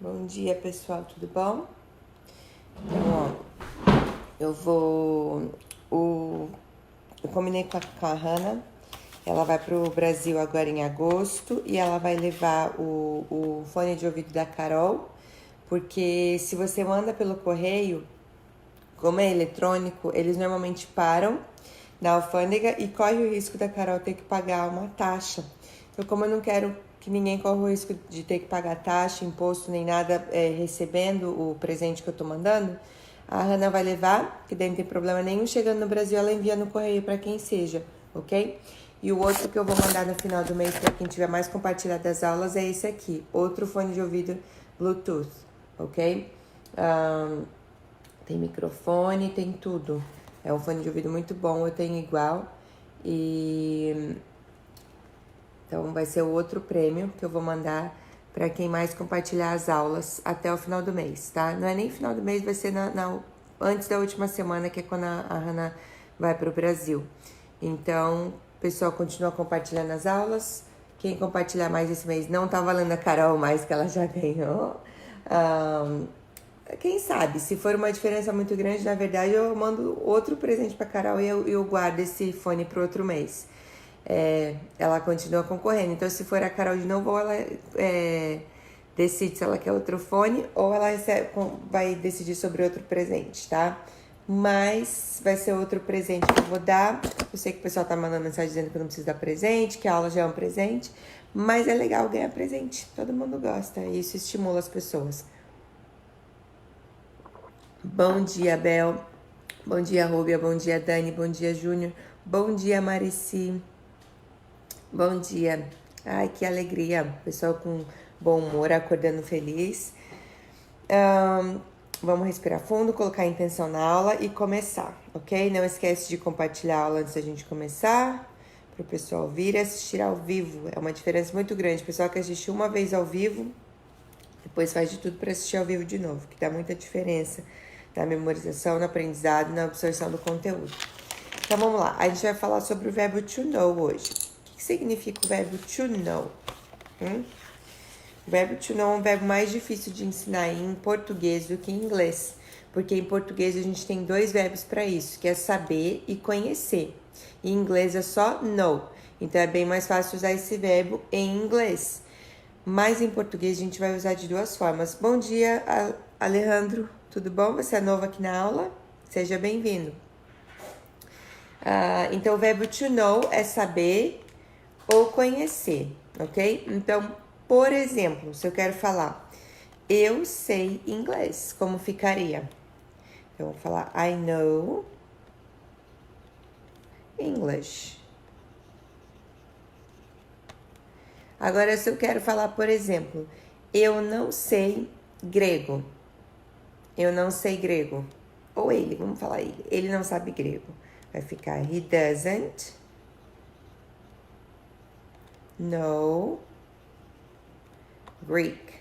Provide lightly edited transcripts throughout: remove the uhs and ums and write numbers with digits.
Bom dia, pessoal, tudo bom? Então, eu combinei com a Hannah, ela vai pro Brasil agora em agosto e ela vai levar o fone de ouvido da Carol, porque se você manda pelo correio, como é eletrônico, eles normalmente param na alfândega e corre o risco da Carol ter que pagar uma taxa. Então, como eu não quero que ninguém corra o risco de ter que pagar taxa, imposto, nem nada recebendo o presente que eu tô mandando, a Hannah vai levar, que daí não tem problema nenhum. Chegando no Brasil, ela envia no correio para quem seja, ok? E o outro que eu vou mandar no final do mês para quem tiver mais compartilhado das aulas é esse aqui, outro fone de ouvido Bluetooth, ok? Tem microfone, tem tudo. É um fone de ouvido muito bom, eu tenho igual. E então vai ser o outro prêmio que eu vou mandar para quem mais compartilhar as aulas até o final do mês, tá? Não é nem final do mês, vai ser antes da última semana, que é quando a Hannah vai para o Brasil. Então, o pessoal continua compartilhando as aulas. Quem compartilhar mais esse mês, não tá valendo a Carol mais que ela já ganhou. Quem sabe, se for uma diferença muito grande, na verdade eu mando outro presente pra Carol e eu guardo esse fone pro outro mês. Ela continua concorrendo. Então, se for a Carol de novo, ou ela decide se ela quer outro fone, ou ela vai decidir sobre outro presente, tá? Mas vai ser outro presente que eu vou dar. Eu sei que o pessoal tá mandando mensagem dizendo que eu não preciso dar presente, que a aula já é um presente, mas é legal ganhar presente. Todo mundo gosta e isso estimula as pessoas. Bom dia, Bel. Bom dia, Rúbia. Bom dia, Dani. Bom dia, Júnior. Bom dia, Marici. Bom dia. Ai, que alegria. Pessoal com bom humor, acordando feliz. Vamos respirar fundo, colocar a intenção na aula e começar, ok? Não esquece de compartilhar a aula antes da gente começar, para o pessoal vir e assistir ao vivo. É uma diferença muito grande. O pessoal que assistiu uma vez ao vivo, depois faz de tudo para assistir ao vivo de novo, que dá muita diferença na memorização, no aprendizado e na absorção do conteúdo. Então vamos lá, a gente vai falar sobre o verbo to know hoje. O que significa o verbo to know? O verbo to know é um verbo mais difícil de ensinar em português do que em inglês, porque em português a gente tem dois verbos para isso, que é saber e conhecer. Em inglês é só know, então é bem mais fácil usar esse verbo em inglês. Mas em português a gente vai usar de duas formas. Bom dia, Alejandro, tudo bom? Você é novo aqui na aula? Seja bem-vindo. Então, o verbo to know é saber ou conhecer, ok? Então, por exemplo, se eu quero falar eu sei inglês, como ficaria? Então, eu vou falar I know English. Agora, se eu quero falar, por exemplo, eu não sei grego. Eu não sei grego. Ou ele, vamos falar ele. Ele não sabe grego. Vai ficar he doesn't know Greek.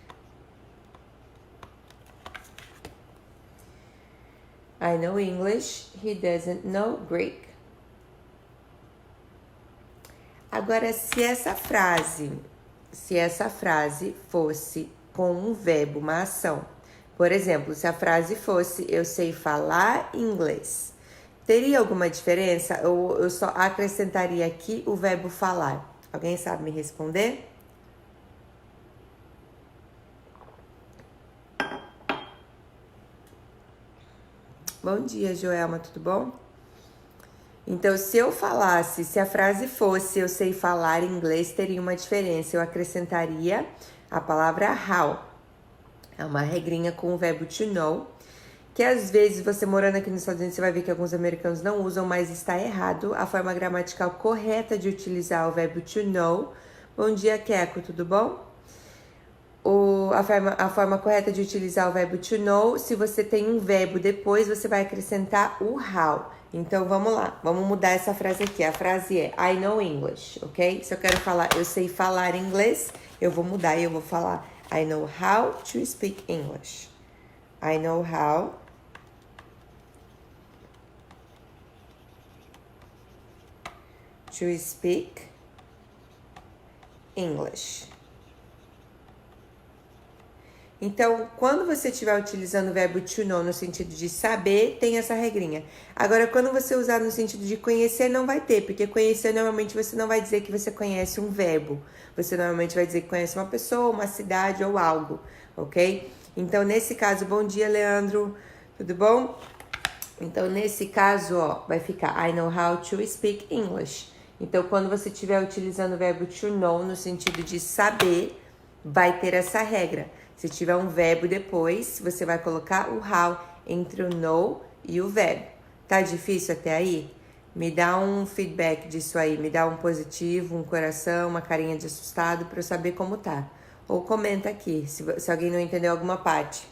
I know English, he doesn't know Greek. Agora, se essa frase fosse com um verbo, uma ação, por exemplo, se a frase fosse eu sei falar inglês, teria alguma diferença? Ou eu só acrescentaria aqui o verbo falar? Alguém sabe me responder? Bom dia, Joelma, tudo bom? Então, se eu falasse, se a frase fosse eu sei falar inglês, teria uma diferença. Eu acrescentaria a palavra how. É uma regrinha com o verbo to know, que às vezes você morando aqui nos Estados Unidos, você vai ver que alguns americanos não usam, mas está errado. A forma gramatical correta de utilizar o verbo to know. Bom dia, Keco, tudo bom? A forma correta de utilizar o verbo to know, se você tem um verbo depois, você vai acrescentar o how. Então, vamos lá. Vamos mudar essa frase aqui. A frase é I know English, ok? Se eu quero falar, eu sei falar inglês, eu vou mudar e eu vou falar I know how to speak English. I know how to speak English. Então, quando você estiver utilizando o verbo to know no sentido de saber, tem essa regrinha. Agora, quando você usar no sentido de conhecer, não vai ter, porque conhecer, normalmente, você não vai dizer que você conhece um verbo. Você normalmente vai dizer que conhece uma pessoa, uma cidade ou algo, ok? Então, nesse caso, bom dia, Leandro, tudo bom? Então, nesse caso, ó, vai ficar I know how to speak English. Então, quando você estiver utilizando o verbo to know no sentido de saber, vai ter essa regra. Se tiver um verbo depois, você vai colocar o how entre o know e o verbo. Tá difícil até aí? Me dá um feedback disso aí, me dá um positivo, um coração, uma carinha de assustado para eu saber como tá. Ou comenta aqui, se alguém não entendeu alguma parte,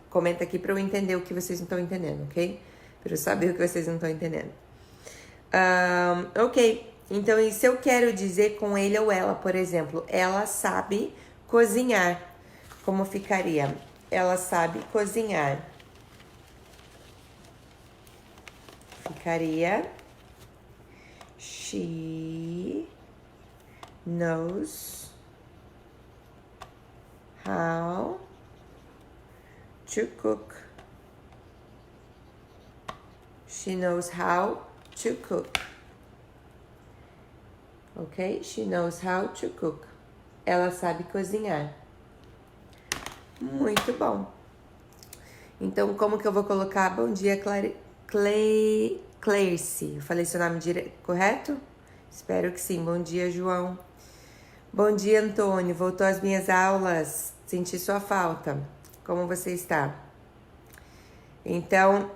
comenta aqui para eu entender o que vocês não estão entendendo, ok? Para eu saber o que vocês não estão entendendo. Ok, então e se eu quero dizer com ele ou ela, por exemplo, ela sabe cozinhar, como ficaria? Ela sabe cozinhar. Ficaria she knows how to cook. She knows how to cook. Ok? She knows how to cook. Ela sabe cozinhar. Muito bom. Então, como que eu vou colocar? Bom dia, Clarice. Eu falei seu nome correto? Espero que sim. Bom dia, João. Bom dia, Antônio. Voltou às minhas aulas. Senti sua falta. Como você está? Então,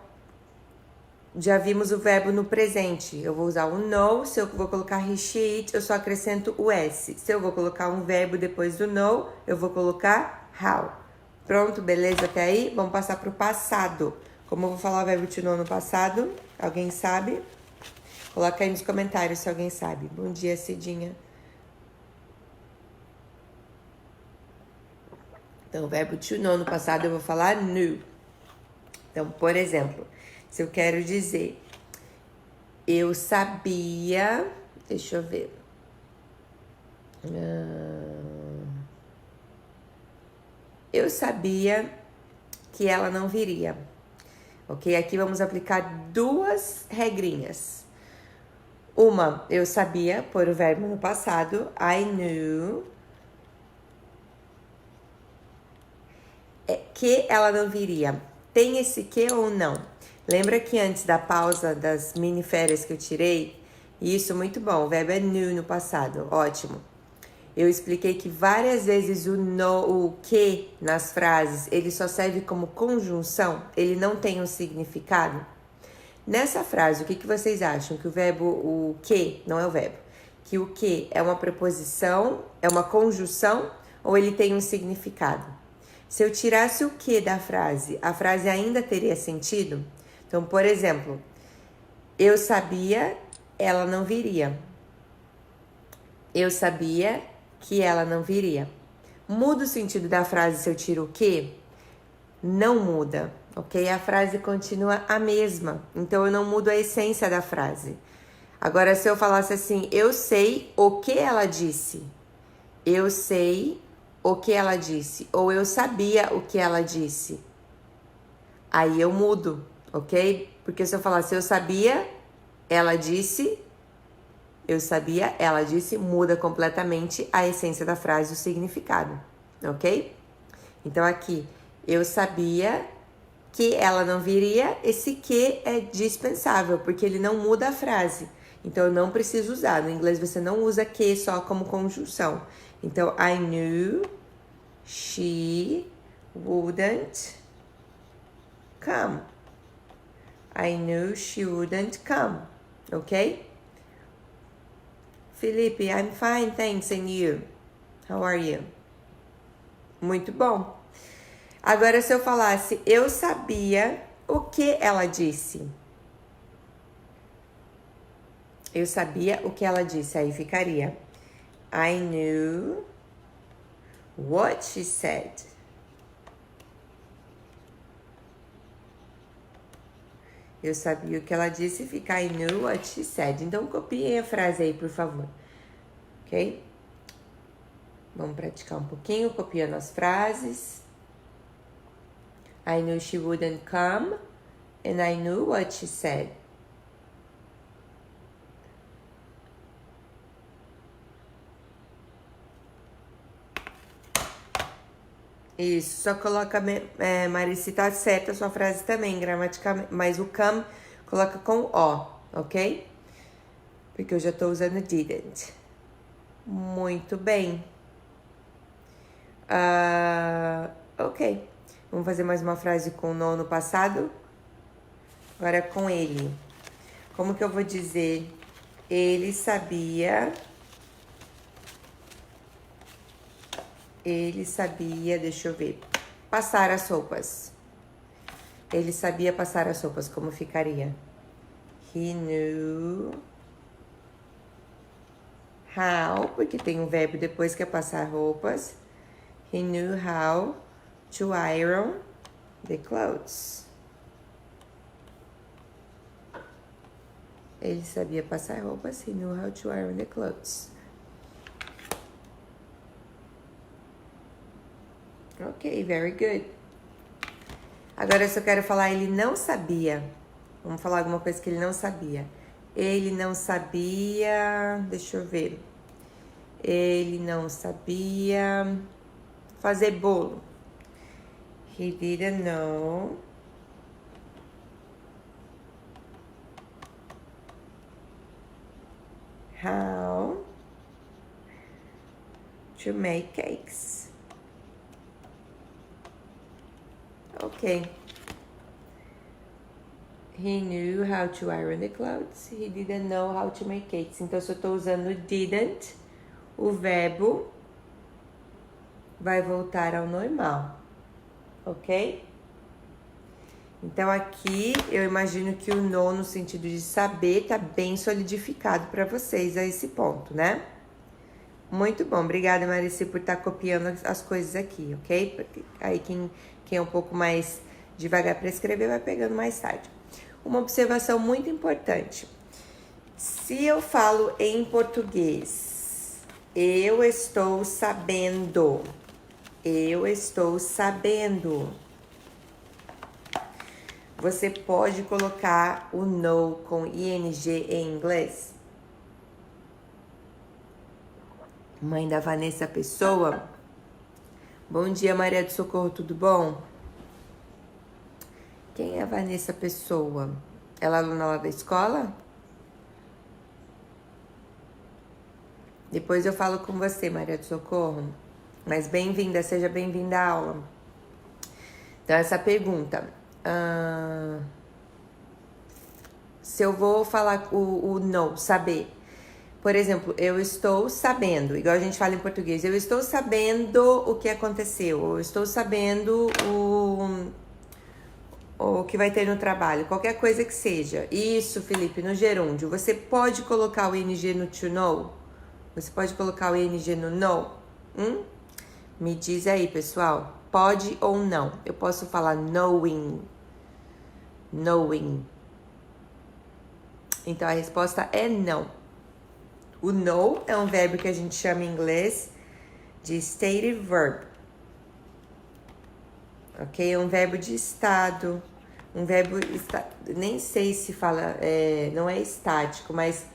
já vimos o verbo no presente. Eu vou usar o know. Se eu vou colocar he, she, it, eu só acrescento o S. Se eu vou colocar um verbo depois do know, eu vou colocar how. Pronto, beleza até aí? Vamos passar para o passado. Como eu vou falar o verbo to know no passado? Alguém sabe? Coloca aí nos comentários se alguém sabe. Bom dia, Cidinha. Então, o verbo to know no passado eu vou falar knew. Então, por exemplo, se eu quero dizer eu sabia... Deixa eu ver. Eu sabia que ela não viria. Ok? Aqui vamos aplicar duas regrinhas. Uma, eu sabia, por o verbo no passado. I knew. Que ela não viria. Tem esse que ou não? Lembra que antes da pausa das mini férias que eu tirei? Isso, muito bom. O verbo é knew no passado. Ótimo. Eu expliquei que várias vezes o que nas frases, ele só serve como conjunção, ele não tem um significado. Nessa frase, o que vocês acham? Que o verbo, o que, não é o verbo, que o que é uma preposição, é uma conjunção ou ele tem um significado? Se eu tirasse o que da frase, a frase ainda teria sentido? Então, por exemplo, eu sabia, ela não viria. Eu sabia que ela não viria. Muda o sentido da frase se eu tiro o que? Não muda, ok? A frase continua a mesma, então eu não mudo a essência da frase. Agora, se eu falasse assim, eu sei o que ela disse. Eu sei o que ela disse. Ou eu sabia o que ela disse. Aí eu mudo, ok? Porque se eu falasse eu sabia, ela disse... Eu sabia, ela disse, muda completamente a essência da frase, o significado, ok? Então, aqui, eu sabia que ela não viria, esse que é dispensável, porque ele não muda a frase. Então, eu não preciso usar. No inglês, você não usa que só como conjunção. Então, I knew she wouldn't come. I knew she wouldn't come, ok? Felipe, I'm fine, thanks, and you? How are you? Muito bom. Agora, se eu falasse, eu sabia o que ela disse. Eu sabia o que ela disse, aí ficaria I knew what she said. Eu sabia o que ela disse, fica I knew what she said. Então, copiem a frase aí, por favor. Ok? Vamos praticar um pouquinho, copiando as frases. I knew she wouldn't come, and I knew what she said. Isso, só coloca, Marici, tá certa a sua frase também, gramaticalmente, mas o come coloca com O, ok? Porque eu já tô usando didn't. Muito bem. Ok. Vamos fazer mais uma frase com no passado? Agora com ele. Como que eu vou dizer? Ele sabia, deixa eu ver, passar as roupas. Ele sabia passar as roupas, como ficaria? He knew how, porque tem um verbo depois que é passar roupas. He knew how to iron the clothes. Ele sabia passar roupas. He knew how to iron the clothes. Ok, very good. Agora eu só quero falar ele não sabia. Vamos falar alguma coisa que ele não sabia. Ele não sabia... Deixa eu ver. Ele não sabia fazer bolo. He didn't know how to make cakes. Ok. He knew how to iron the clothes. He didn't know how to make cakes. Então, se eu tô usando didn't, o verbo vai voltar ao normal. Ok? Então, aqui, eu imagino que o no sentido de saber, tá bem solidificado para vocês a esse ponto, né? Muito bom. Obrigada, Marici, por estar copiando as coisas aqui, ok? Porque aí, quem é um pouco mais devagar para escrever, vai pegando mais tarde. Uma observação muito importante. Se eu falo em português, eu estou sabendo. Eu estou sabendo. Você pode colocar o know com ing em inglês? Mãe da Vanessa Pessoa. Bom dia, Maria do Socorro, tudo bom? Quem é a Vanessa Pessoa? Ela é aluna lá da escola? Depois eu falo com você, Maria do Socorro. Mas bem-vinda, seja bem-vinda à aula. Então, essa pergunta. Se eu vou falar o know, saber. Por exemplo, eu estou sabendo, igual a gente fala em português, eu estou sabendo o que aconteceu, eu estou sabendo o que vai ter no trabalho, qualquer coisa que seja. Isso, Felipe, no gerúndio, você pode colocar o ing no to know? Você pode colocar o ing no know? Me diz aí, pessoal, pode ou não? Eu posso falar knowing. Knowing. Então, a resposta é não. O know é um verbo que a gente chama em inglês de stative verb. Ok? É um verbo de estado. Um verbo... Nem sei se fala... não é estático, mas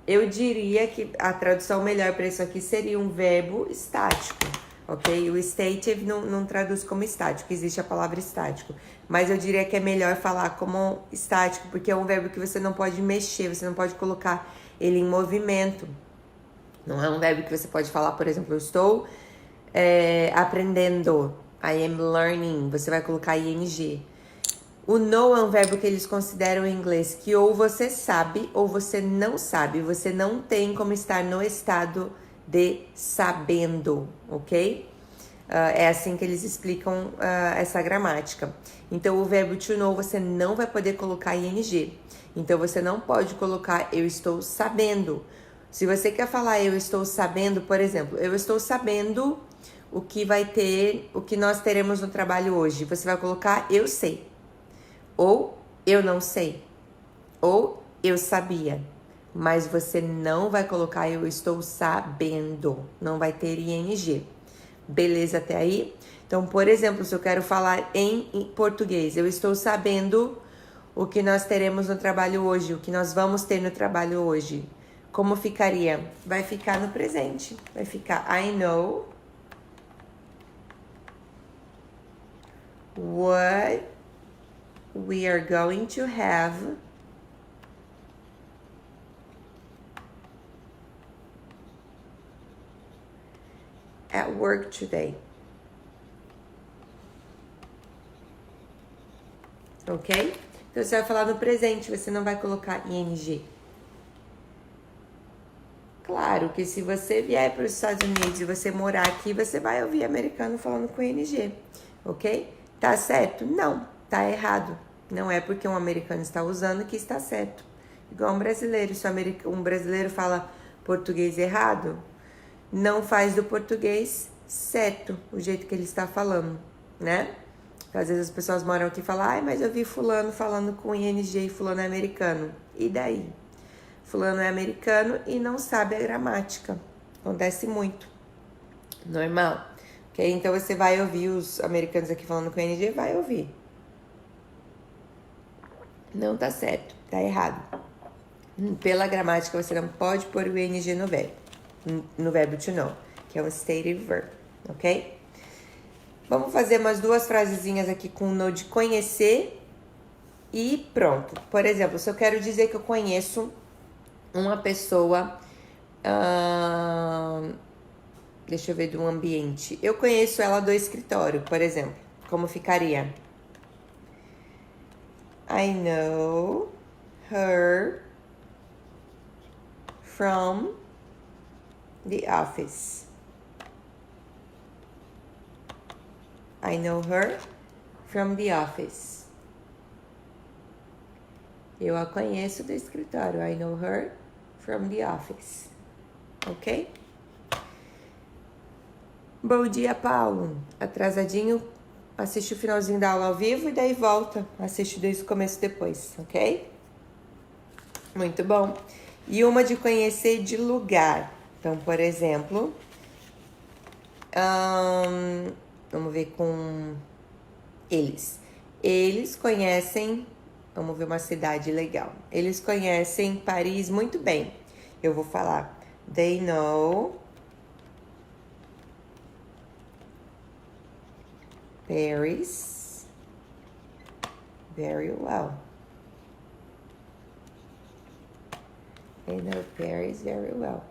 eu diria que a tradução melhor para isso aqui seria um verbo estático. Ok? O stative não traduz como estático. Existe a palavra estático. Mas eu diria que é melhor falar como estático, porque é um verbo que você não pode mexer, você não pode colocar ele em movimento. Não é um verbo que você pode falar, por exemplo, eu estou aprendendo. I am learning. Você vai colocar ing. O know é um verbo que eles consideram em inglês que ou você sabe ou você não sabe. Você não tem como estar no estado de sabendo, ok? É assim que eles explicam essa gramática. Então, o verbo to know você não vai poder colocar ing. Então, você não pode colocar eu estou sabendo. Se você quer falar eu estou sabendo, por exemplo, eu estou sabendo o que nós teremos no trabalho hoje. Você vai colocar eu sei. Ou eu não sei. Ou eu sabia. Mas você não vai colocar eu estou sabendo. Não vai ter ing. Beleza até aí? Então, por exemplo, se eu quero falar em português, eu estou sabendo o que nós teremos no trabalho hoje, o que nós vamos ter no trabalho hoje. Como ficaria? Vai ficar no presente. Vai ficar I know what we are going to have at work today. Ok? Então você vai falar no presente, você não vai colocar ing. Claro que se você vier para os Estados Unidos e você morar aqui, você vai ouvir americano falando com ing, ok? Tá certo? Não, tá errado. Não é porque um americano está usando que está certo. Igual um brasileiro, se um brasileiro fala português errado, não faz do português certo o jeito que ele está falando, né? Às vezes as pessoas moram aqui e falam, ai, mas eu vi fulano falando com ing e fulano é americano. E daí? Fulano é americano e não sabe a gramática. Acontece muito. Normal. Ok? Então você vai ouvir os americanos aqui falando com ing, vai ouvir. Não tá certo, tá errado. Pela gramática você não pode pôr o ing no verbo to know, que é um stative verb, ok? Vamos fazer umas duas frasezinhas aqui com o know de conhecer e pronto. Por exemplo, se eu quero dizer que eu conheço uma pessoa, deixa eu ver, do ambiente. Eu conheço ela do escritório, por exemplo. Como ficaria? I know her from the office. I know her from the office. Eu a conheço do escritório. I know her from the office. Ok? Bom dia, Paulo. Atrasadinho, assiste o finalzinho da aula ao vivo e daí volta. Assiste desde o começo depois, ok? Muito bom. E uma de conhecer de lugar. Então, por exemplo, vamos ver com eles. Eles conhecem, vamos ver uma cidade legal. Eles conhecem Paris muito bem. Eu vou falar, they know Paris very well. They know Paris very well.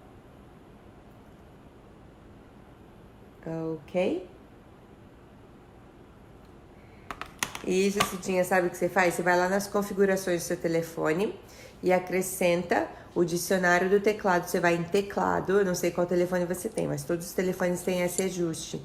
Ok? Isso, Cidinha, sabe o que você faz? Você vai lá nas configurações do seu telefone e acrescenta o dicionário do teclado. Você vai em teclado, eu não sei qual telefone você tem, mas todos os telefones têm esse ajuste.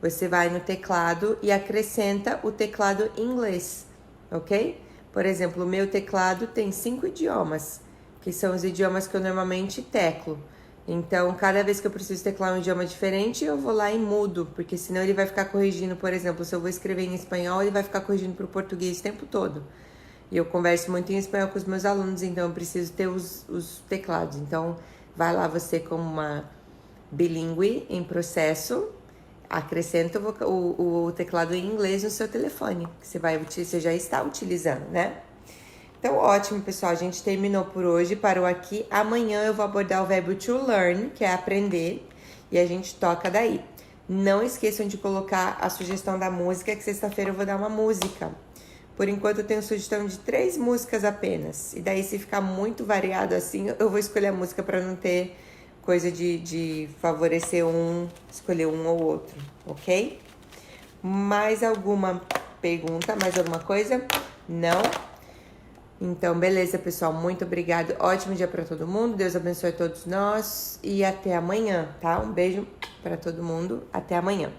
Você vai no teclado e acrescenta o teclado em inglês, ok? Por exemplo, o meu teclado tem 5 idiomas, que são os idiomas que eu normalmente teclo. Então, cada vez que eu preciso teclar um idioma diferente, eu vou lá e mudo, porque senão ele vai ficar corrigindo, por exemplo, se eu vou escrever em espanhol, ele vai ficar corrigindo para o português o tempo todo. E eu converso muito em espanhol com os meus alunos, então eu preciso ter os teclados. Então, vai lá você como uma bilíngue em processo, acrescenta o teclado em inglês no seu telefone, que você já está utilizando, né? Então, ótimo, pessoal. A gente terminou por hoje, parou aqui. Amanhã eu vou abordar o verbo to learn, que é aprender, e a gente toca daí. Não esqueçam de colocar a sugestão da música, que sexta-feira eu vou dar uma música. Por enquanto, eu tenho sugestão de 3 músicas apenas. E daí, se ficar muito variado assim, eu vou escolher a música para não ter coisa de favorecer escolher um ou outro, ok? Mais alguma pergunta? Mais alguma coisa? Não? Então, beleza, pessoal. Muito obrigado. Ótimo dia para todo mundo. Deus abençoe todos nós. E até amanhã, tá? Um beijo para todo mundo. Até amanhã.